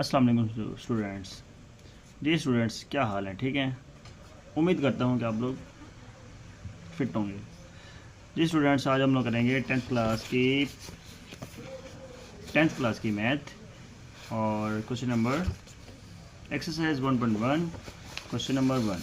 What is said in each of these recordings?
अस्सलाम वालेकुम स्टूडेंट्स। जी स्टूडेंट्स, क्या हाल है? ठीक है, उम्मीद करता हूँ कि आप लोग फिट होंगे। जी स्टूडेंट्स, आज हम लोग करेंगे टेंथ क्लास की मैथ और question number exercise 1.1 question number 1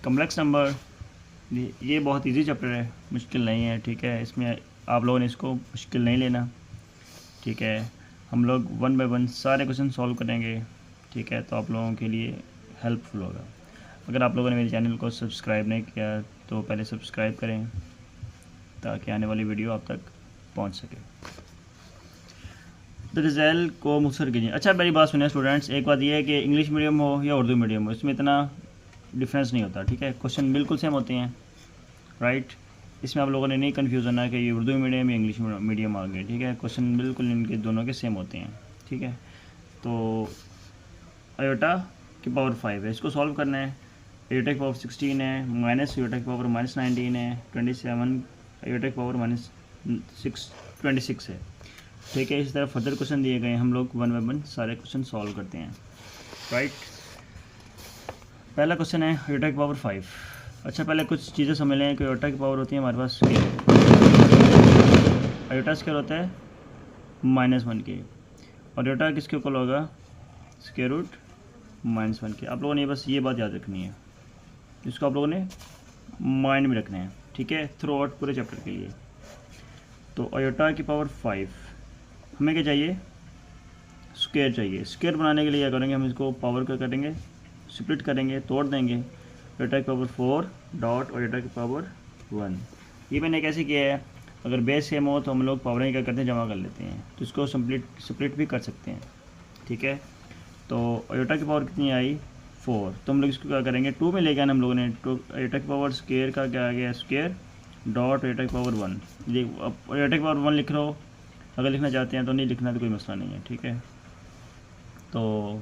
complex number. ये बहुत इजी चैप्टर है, मुश्किल नहीं है। ठीक है, इसमें आप लोगों ने इसको मुश्किल नहीं लेना। ठीक है, हम लोग 1 बाय 1 सारे क्वेश्चन सॉल्व करेंगे। ठीक है, तो आप लोगों के लिए हेल्पफुल होगा। अगर आप लोगों ने मेरे चैनल को सब्सक्राइब नहीं किया तो पहले सब्सक्राइब करें ताकि आने वाली वीडियो आप तक पहुंच सके। द रिज़ल्ट को मुख्तसर कीजिए। अच्छा, मेरी बात सुनिए स्टूडेंट्स, एक बात यह है कि इंग्लिश मीडियम हो या उर्दू मीडियम हो, इसमें इतना डिफरेंस नहीं होता। ठीक है, क्वेश्चन बिल्कुल सेम होते हैं, राइट। इसमें आप लोगों ने नहीं कन्फ्यूज़ होना कि ये उर्दू मीडियम या इंग्लिश मीडियम आ गए। ठीक है, क्वेश्चन बिल्कुल इनके दोनों के सेम होते हैं। ठीक है, तो आयोटा की पावर 5 है, इसको सॉल्व करना है। आयोटा की पावर 16 है, माइनस आयोटा की पावर -19 है, 27 आयोटा की पावर -26 है। ठीक है, इस तरह फर्दर क्वेश्चन दिए गए हैं, हम लोग 1 बाय 1 सारे क्वेश्चन सॉल्व करते हैं, राइट। पहला क्वेश्चन है आयोटा की पावर 5। अच्छा, पहले कुछ चीज़ें समझ लें कि आयोटा की पावर होती है हमारे पास स्केयर। आयोटा स्केयर होता है -1 के, और आयोटा किसके इक्वल होगा? स्क्वायर रूट -1 के। आप लोगों ने बस ये बात याद रखनी है, इसको आप लोगों ने माइंड में रखना है। ठीक है, थ्रू आउट पूरे चैप्टर के लिए। तो आयोटा की पावर 5 हमें क्या चाहिए? स्क्वायर चाहिए। स्क्वायर बनाने के लिए क्या करेंगे? हम इसको पावर क्या करेंगे? स्प्लिट करेंगे, तोड़ देंगे। आयोटा की पावर 4 डॉट आयोटा की पावर 1। ये मैंने कैसे किया है? अगर बेस सेम हो तो हम लोग पावरें क्या करते हैं? जमा कर लेते हैं, तो इसको स्प्लिट भी कर सकते हैं। ठीक है, तो आयोटा की पावर कितनी आई? 4। तो हम लोग इसको क्या करेंगे? 2 में लेके आना हम लोगों ने। तो आयोटा की पावर स्क्वायर का क्या आ गया? स्क्वायर डॉट आयोटा की पावर 1। ये आयोटा की पावर 1 लिख रहे हो, अगर लिखना चाहते हैं तो नहीं लिखना तो कोई मसला नहीं है। ठीक है, तो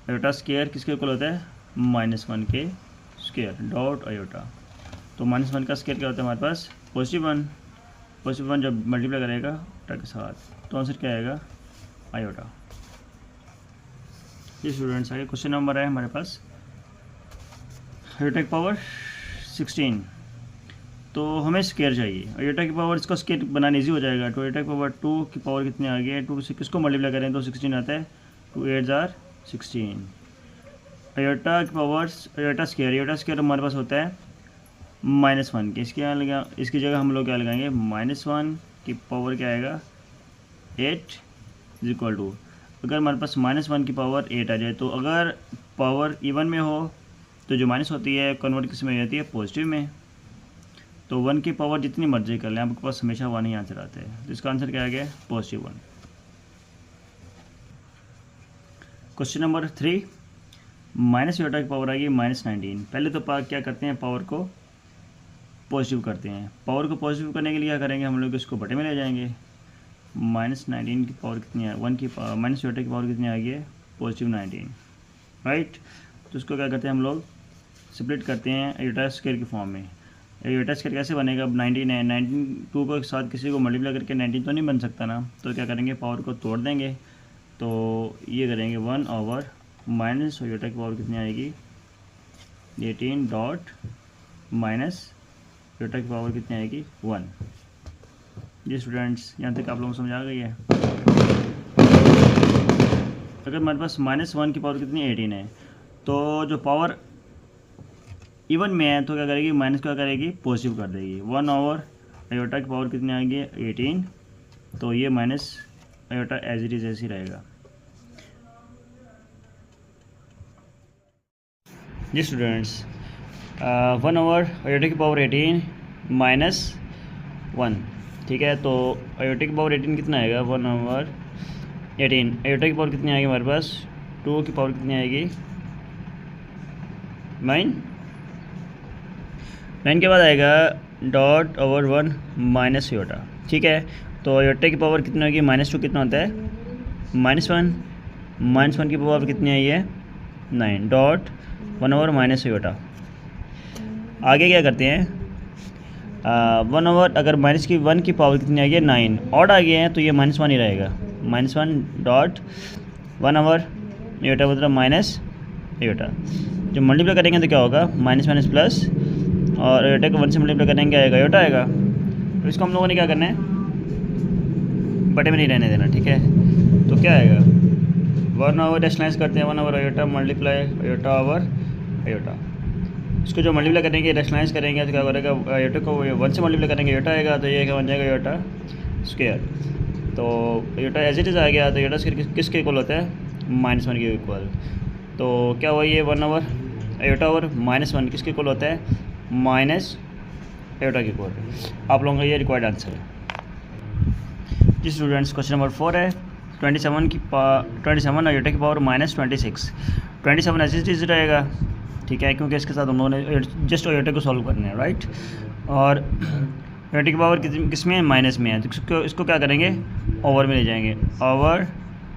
आयोटा स्क्वायर किसके इक्वल होता है? -1 के स्क्वायर डॉट आयोटा। तो -1 का स्क्वायर क्या होता है हमारे पास? +1। +1 जब मल्टीप्लाई करेगा आयोटा के साथ तो आंसर क्या आएगा? आयोटा। ये स्टूडेंट्स आगे क्वेश्चन नंबर है हमारे पास आयोटा की पावर 16। तो हमें स्क्वायर चाहिए। आयोटा की पावर, इसका स्क्वायर बनाना इजी हो जाएगा। तो आयोटा की पावर 2 की पावर कितनी आ गई है? 2 से किसको मल्टीप्लाई करें तो 16 आता है। 2 8 जार 16। आयोटा की पावर आयोटा स्क्वायर हमारे पास होता है -1 के। इसकी जगह हम लोग क्या लगाएंगे? -1 की पावर क्या आएगा? 8 इज इक्वल टू, अगर हमारे पास -1 की पावर 8 आ जाए, तो अगर पावर इवन में हो तो जो माइनस होती है कन्वर्ट किस में हो जाती है? पॉजिटिव में। तो 1 की पावर जितनी मर्जी कर लें, आपके पास हमेशा 1 ही आंसर आता है। तो इसका आंसर क्या आ गया? +1। क्वेश्चन नंबर 3 माइनस आयोटा की पावर आएगी -19। पहले तो क्या करते हैं? पावर को पॉजिटिव करते हैं। पावर को पॉजिटिव करने के लिए क्या करेंगे? हम लोग इसको बटे में ले जाएंगे। -19 की पावर कितनी है? 1 की माइनस आयोटा की पावर कितनी आ गई है? +19, राइट। तो इसको क्या करते हैं? हम लोग स्प्लिट करते हैं आयोटा स्क्वायर की फॉर्म में। आयोटा स्क्वायर कैसे बनेगा? अब 19 है, 19 2 के साथ किसी को मल्टीप्लाई करके 19 तो नहीं बन सकता ना। तो क्या करेंगे? पावर को तोड़ देंगे। तो ये करेंगे 1 ओवर माइनस आयोटा की पावर कितनी आएगी? 18 डॉट माइनस आयोटा की पावर कितनी आएगी? 1। जी स्टूडेंट्स, यहाँ तक आप लोगों को समझ आ गई है? अगर हमारे पास -1 की पावर कितनी 18 है, तो जो पावर इवन में है तो क्या करेगी? माइनस क्या करेगी? पॉजिटिव कर देगी। 1 ओवर आयोटा की पावर कितनी आएगी? 18। तो ये minus iota as it is ऐसे ही रहेगा। जी स्टूडेंट्स, 1 ओवर आयोटा की पावर 18 -1। ठीक है, तो आयोटा की पावर 18 कितना आएगा? 1 ओवर 18 आयोटा की पावर कितनी आएगी हमारे पास? 2 की पावर कितनी आएगी? 9 के बाद आएगा डॉट ओवर 1 माइनस आयोटा। ठीक है, तो आयोटा की पावर कितनी होगी? -2 कितना होता है? -1। -1 की पावर कितनी आई है? 9 डॉट 1 ओवर माइनस आयोटा। आगे क्या करते हैं? 1 ओवर, अगर -1 की पावर कितनी आ गई है? 9। ऑड आ गए हैं तो ये -1 ही रहेगा। -1 डॉट 1 ओवर एटा मतलब माइनस एटा। जब मल्टीप्लाई करेंगे तो क्या होगा, माइनस माइनस प्लस, और एटा को 1 से मल्टीप्लाई करेंगे आएगा एटा आएगा। तो इसको हम लोगों ने क्या करना है, बटे में नहीं रहने देना, ठीक है। तो क्या आएगा, 1 ओवर रेशनलाइज करते हैं, 1 ओवर एटा मल्टीप्लाई एटा ओवर एटा। इसको जो मल्टीप्लाई करेंगे रेशनलाइज करेंगे तो क्या करेगा, एटा को 1 से मल्टीप्लाई करेंगे एटा आएगा, तो ये क्या बन जाएगा एटा स्क्वायर। तो एटा एज इट इज़ आ गया, तो एटा स्क्वायर किसके इक्वल होता है, -1 के इक्वल। तो क्या हुआ, ये 1 ओवर एटा ओवर -1 किसके इक्वल होता है, माइनस एटा के इक्वल। आप लोगों का ये रिक्वायर्ड आंसर है जी स्टूडेंट्स। क्वेश्चन नंबर 4 है 27 और एटा की पावर -26। 27 एज इट इज़ रहेगा, ठीक है, क्योंकि इसके साथ हम लोगों ने जस्ट एटा को सॉल्व करना है, राइट। और एटा की पावर किस में है, माइनस में है, तो इसको क्या करेंगे, ओवर में ले जाएंगे। ओवर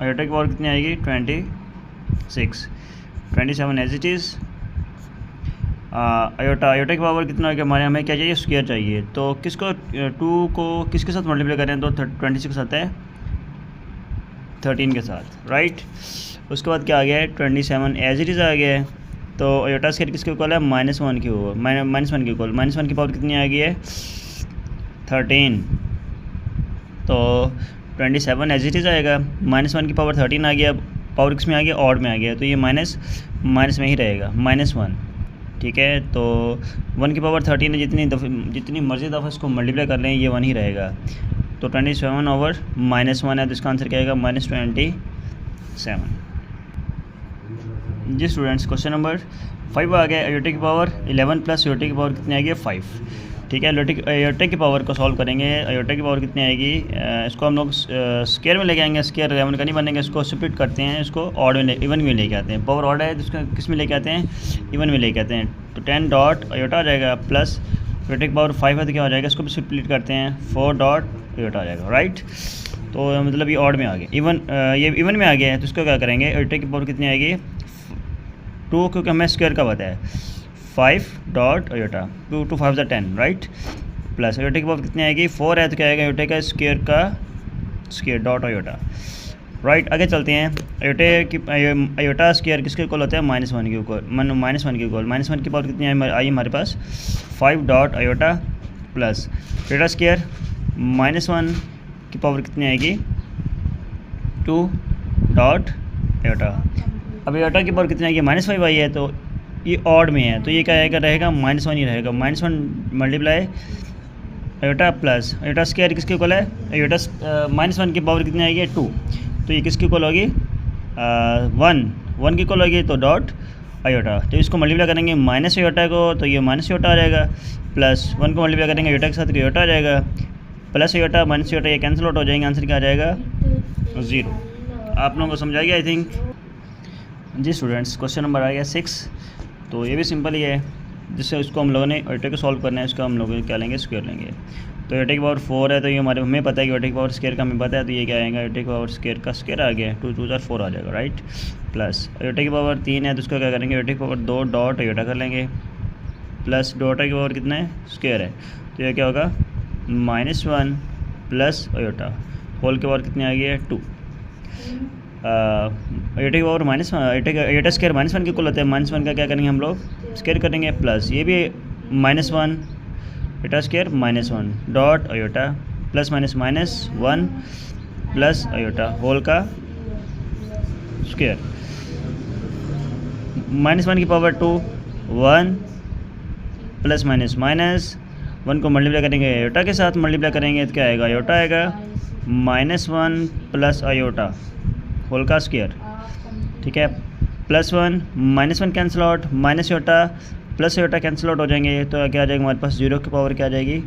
एटा की पावर कितनी आएगी, 26। 27 एज इट इज़ एटा की पावर कितना हो गया, हमें क्या चाहिए, स्क्वायर चाहिए। तो किसको 2 को किसके साथ मल्टीप्लाई करें, तो 26 आता है 13 के साथ, राइट। उसके बाद क्या आ गया है, 27 एज इट इज़ आ गया है। तो एटा स्क्वायर किसके इक्वल है, -1 के ऊपर, -1 के इक्वल। -1 की पावर कितनी आ गई है, 13। तो 27 एज इट इज़ आएगा, -1 की पावर 13 आ गया, पावर किस में आ गया, ऑड में आ गया, तो ये माइनस में ही रहेगा, -1, ठीक है। तो 1 की पावर 13 है, जितनी मर्जी दफ़ा इसको मल्टीप्लाई कर लें ये 1 ही रहेगा। तो 27 ओवर -1 है, तो इसका आंसर क्या आएगा, -27 जी स्टूडेंट्स। क्वेश्चन नंबर 5 आ गया, एटा की पावर 11 प्लस एटा की पावर कितनी आएगी, 5, ठीक है। एटा की पावर को सॉल्व करेंगे, एटा की पावर कितनी आएगी, इसको हम लोग स्क्वायर में लेके आएंगे, स्क्वायर 11 का नहीं बनेगा, इसको स्प्लिट करते हैं, इसको ऑड में इवन में लेके आते हैं। पावर ऑड है तो इसका किस में लेके आते हैं, इवन में लेके आते हैं। तो 10 डॉट एटा आ जाएगा, प्लस एटा की पावर 5 है तो क्या हो जाएगा, इसको भी स्प्लिट करते हैं, 4 डॉट एटा आ जाएगा, राइट। तो मतलब ये ऑड में आ गया, ये इवन में आ गया है, तो इसको क्या करेंगे, एटा की पावर कितनी आएगी, 2, क्योंकि हमें स्क्वायर का पता है, 5 डॉट एटा, 2 2 5 10, राइट। प्लस एटा की पावर कितनी आएगी, 4 है तो क्या आएगा, एटा का स्क्वायर डॉट एटा, राइट। आगे चलते हैं, एटा स्क्वायर किसके इक्वल होता है, -1 के इक्वल, -1 के इक्वल। -1 की पावर कितनी आई हमारे पास, 5 डॉट एटा, प्लस एटा स्क्वायर -1 की पावर कितनी आएगी, 2 डॉट एटा। अब एटा की पावर कितनी आएगी, -5 आई है, तो ये ऑड में है, तो ये क्या आएगा, रहेगा -1 ही रहेगा। -1 मल्टीप्लाई एटा प्लस एटा स्क्वायर किसके इक्वल है, एटा -1 की पावर कितनी आएगी, 2, तो ये किसके इक्वल होगी, 1 की इक्वल होगी, तो डॉट एटा। तो इसको मल्टीप्लाई करेंगे माइनस एटा को, तो ये माइनस एटा आ जाएगा, प्लस 1 को मल्टीप्लाई करेंगे एटा के साथ, तो एटा आ जाएगा, प्लस एटा माइनस एटा, ये कैंसिल आउट हो जाएंगे, आंसर क्या आ जाएगा, 0। आप लोगों को समझ आ गया आई थिंक जी स्टूडेंट्स। क्वेश्चन नंबर आ गया 6, तो ये भी सिंपल ही है, जिससे उसको हम लोगों ने एटा को सॉल्व करना है, इसका हम लोग क्या लेंगे, स्क्वायर लेंगे। तो एटा की पावर 4 है, तो ये हमें पता है कि एटा की पावर स्क्वायर का हमें पता है, तो ये क्या आएगा, एटा की पावर स्क्वायर का स्क्वायर आ गया, 2 2 4 आ जाएगा, राइट। प्लस एटा की पावर 3 है, तो उसको क्या करेंगे, एटा की पावर 2 डॉट एटा कर लेंगे, प्लस एटा की पावर कितना है, स्क्वायर है, तो ये क्या होगा, -1 प्लस एटा, होल की पावर कितनी आ गई है, 2। एटा की पावर एटा स्क्वायर -1 के इक्वल होता है, -1 का क्या करेंगे हम लोग, स्क्वायर करेंगे, प्लस ये भी -1 एटा स्क्वायर -1 डॉट एटा, प्लस -1 प्लस एटा होल का स्क्वायर, -1 की पावर 2, 1 प्लस -1 को मल्टीप्लाई करेंगे एटा के साथ, मल्टीप्लाई करेंगे तो क्या आएगा, एटा आएगा, -1 प्लस एटा होल का स्क्वायर, ठीक है, +1 -1 कैंसिल आउट, माइनस एटा प्लस एटा कैंसिल आउट हो जाएंगे, तो क्या आ जाएगा हमारे पास, 0 की पावर क्या आ जाएगी,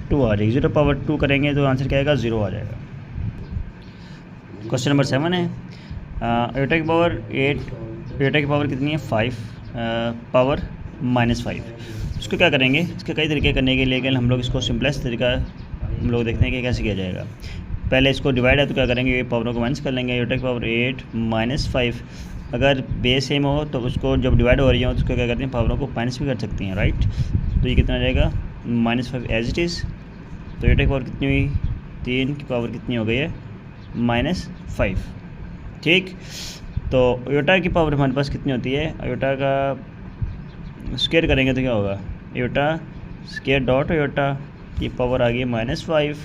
2 आ जाएगी, 0 पावर 2 करेंगे तो आंसर क्या आएगा, 0 आ जाएगा। क्वेश्चन नंबर 7 है, एटा की पावर 8, एटा की पावर कितनी है, 5 पावर -5। इसको क्या करेंगे, इसके कई तरीके करने के लिए, लेकिन हम लोग इसको सिंपलेस्ट तरीका हम लोग देखते हैं कि कैसे किया जाएगा। पहले इसको डिवाइड है तो क्या करेंगे, पावरों को माइनस कर लेंगे, एटा की पावर 8 -5, अगर बेस सेम हो तो उसको जब डिवाइड हो रही हो तो उसको क्या करते हैं, पावरों को माइनस भी कर सकती हैं, राइट। तो ये कितना जाएगा, -5 एज इट इज़। तो एटा की पावर कितनी हुई, 3 की पावर कितनी हो गई है, -5, ठीक। तो आयोटा की पावर हमारे पास कितनी होती है, आयोटा का स्क्वायर करेंगे तो क्या होगा, आयोटा स्क्वायर डॉट आयोटा की पावर आ गई -5,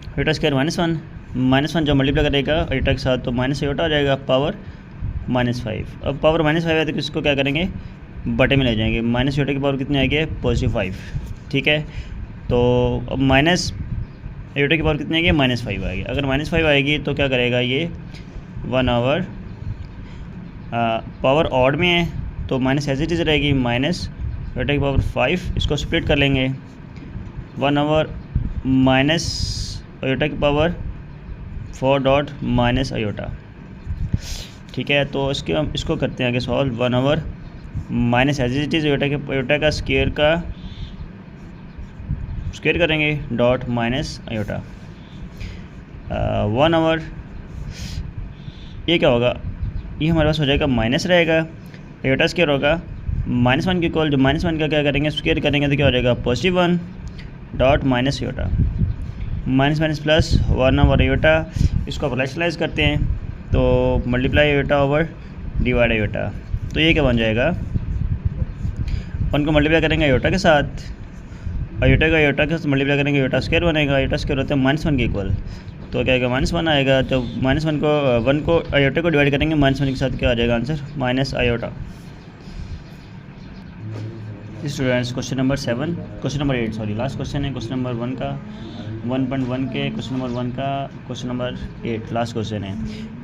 आयोटा स्क्वायर -1 जो मल्टीप्लाई करेगा आयोटा के साथ तो माइनस आयोटा आ जाएगा, पावर -5। अब पावर -5 है तो इसको क्या करेंगे, बटे में ले जाएंगे, माइनस आयोटा की पावर कितनी आएगी, +5। ठीक है, तो अब माइनस आयोटा की पावर कितनी आएगी, -5 आएगी। अगर -5 आएगी तो क्या करेगा ये 1 आवर पावर ऑड में है तो माइनस एज इट इज़ रहेगी, माइनस आयोटा की पावर 5, इसको स्प्लिट कर लेंगे 1 आवर माइनस आयोटा की पावर 4 डॉट माइनस आयोटा। ठीक है, तो इसको करते हैं आगे solve, 1 over minus as it is iota का स्क्वायर करेंगे डॉट माइनस आयोटा 1 आवर, ये क्या होगा, ये हमारे पास हो जाएगा माइनस रहेगा, आयोटा स्क्वायर होगा -1 के इक्वल, जो -1 का क्या करेंगे स्क्वायर करेंगे तो क्या हो जाएगा +1 dot minus iota, minus plus 1 over iota. इसको आप रैशनलाइज करते हैं तो multiply iota over divide iota, तो ये क्या बन जाएगा, 1 को मल्टीप्लाई करेंगे आयोटा के साथ, आयोटा के साथ मल्टीप्लाई करेंगे आयोटा स्क्वायर बनेगा, आयोटा स्क्वायर होता है -1 के इक्वल, तो क्या आएगा -1 आएगा, तो -1 को आयोटा को डिवाइड करेंगे -1 के साथ क्या आ जाएगा answer, minus iota. Students question number 8 sorry last question है, क्वेश्चन नंबर 1 का 1.1 के क्वेश्चन नंबर 1 का क्वेश्चन नंबर 8 लास्ट क्वेश्चन है।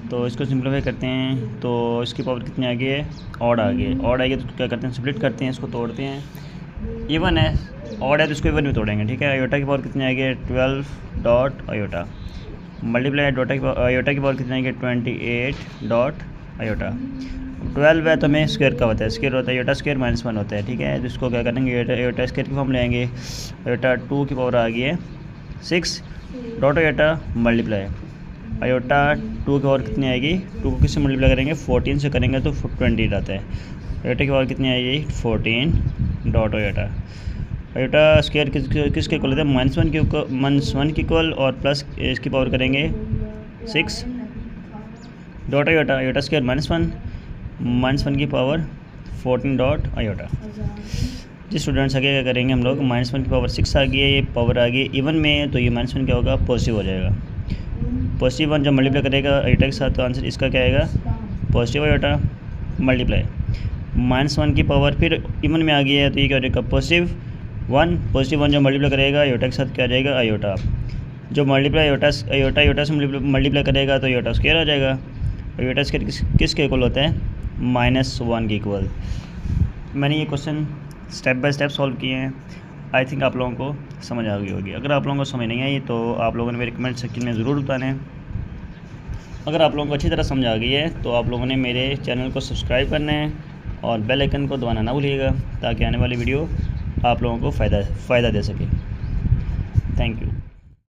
तो इसको सिंप्लीफाई करते हैं, तो इसकी पावर कितनी आ गई है, ऑड आ गई, ऑड आएगी तो क्या करते हैं स्प्लिट करते हैं, इसको तोड़ते हैं, इवन है ऑड है तो इसको इवन भी तोड़ेंगे। ठीक है, आयोटा की पावर कितनी आ गई है 12 डॉट आयोटा, मल्टीप्लाई आयोटा की पावर कितनी आएगी 28 डॉट आयोटा, 12 है तो हमें स्क्वायर का होता है, स्क्वायर होता है आयोटा स्क्वायर -1 होता है। ठीक है, तो इसको क्या करेंगे आयोटा स्क्वायर की फॉर्म लेंगे, आयोटा 2 की पावर आ गई है 6 डॉट आयोटा मल्टीप्लाई आयोटा 2 की पावर कितनी आएगी, 2 को किससे मल्टीप्लाई करेंगे 14 से करेंगे तो 20 आता है, आयोटा की पावर कितनी आएगी 14 डॉट आयोटा, आयोटा स्क्वायर किसके इक्वल होता है -1 के इक्वल और प्लस इसकी पावर करेंगे 6 डॉट आयोटा, आयोटा स्क्वायर -1 की पावर 14 डॉट आयोटा। जी स्टूडेंट्स आगे क्या करेंगे हम लोग, -1 की पावर 6 आ गई है, ये पावर आ गई इवन में, तो ये -1 क्या होगा पॉजिटिव हो जाएगा, +1 जब मल्टीप्लाई करेगा आयोटा के साथ तो आंसर इसका क्या आएगा पॉजिटिव आयोटा मल्टीप्लाई -1 की पावर फिर इवन में आ गई है तो ये क्या हो जाएगा +1 जब मल्टीप्लाई करेगा आयोटा के साथ क्या आ जाएगा आयोटा, जो मल्टीप्लाई आयोटा से मल्टीप्लाई करेगा तो आयोटा स्क्वायर आ जाएगा, आयोटा स्क्वायर किसके इक्वल होता है -1 के इक्वल। मैंने ये question step by step solve किए हैं, आई थिंक आप लोगों को समझ आ गई होगी। अगर आप लोगों को समझ नहीं आई तो आप लोगों ने मेरे कमेंट सेक्शन में ज़रूर बताना है। अगर आप लोगों को अच्छी तरह समझ आ गई है तो आप लोगों ने मेरे चैनल को सब्सक्राइब करना है और बेल आइकन को दबाना ना भूलिएगा, ताकि आने वाली वीडियो आप लोगों को फ़ायदा दे सके। Thank you.